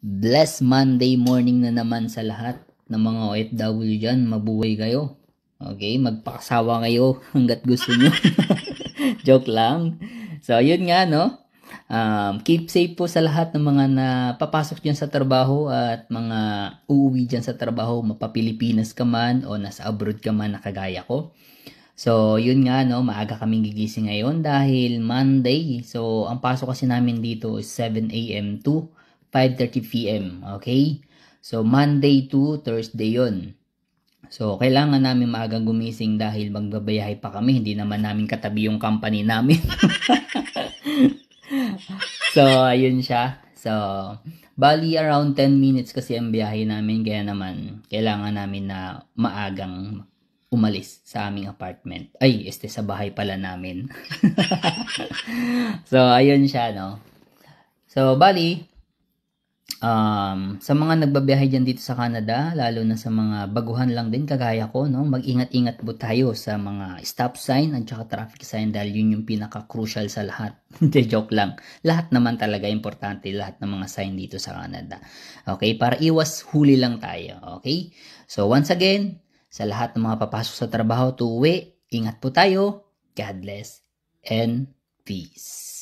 Blessed Monday morning na naman sa lahat ng mga OFW dyan. Mabuhay kayo. Okay, magpakasawa kayo hanggat gusto nyo. Joke lang. So, yun nga, no? Keep safe po sa lahat ng mga napapasok dyan sa trabaho at mga uuwi dyan sa trabaho, mapapilipinas ka man o nasa abroad ka man na kagaya ko. So, yun nga, no, maaga kaming gigising ngayon dahil Monday. So, ang pasok kasi namin dito is 7 a.m. to 5:30 p.m. Okay? So, Monday to Thursday yun. So, kailangan namin maagang gumising dahil magbabayahe pa kami. Hindi naman namin katabi yung company namin. So, ayun siya. So, bali around 10 minutes kasi ang biyahe namin. Kaya naman, kailangan namin na maagang umalis sa aming apartment. Ay, sa bahay pala namin. So, ayun siya, no? So, bali, sa mga nagbabiyahe dyan dito sa Canada, lalo na sa mga baguhan lang din, kagaya ko, no? Mag-ingat-ingat po tayo sa mga stop sign at saka traffic sign dahil yun yung pinaka-crucial sa lahat. Hindi, joke lang. Lahat naman talaga importante, lahat ng mga sign dito sa Canada. Okay? Para iwas huli lang tayo. Okay? So, once again, sa lahat ng mga papasok sa trabaho to uwi, ingat po tayo. God bless and peace.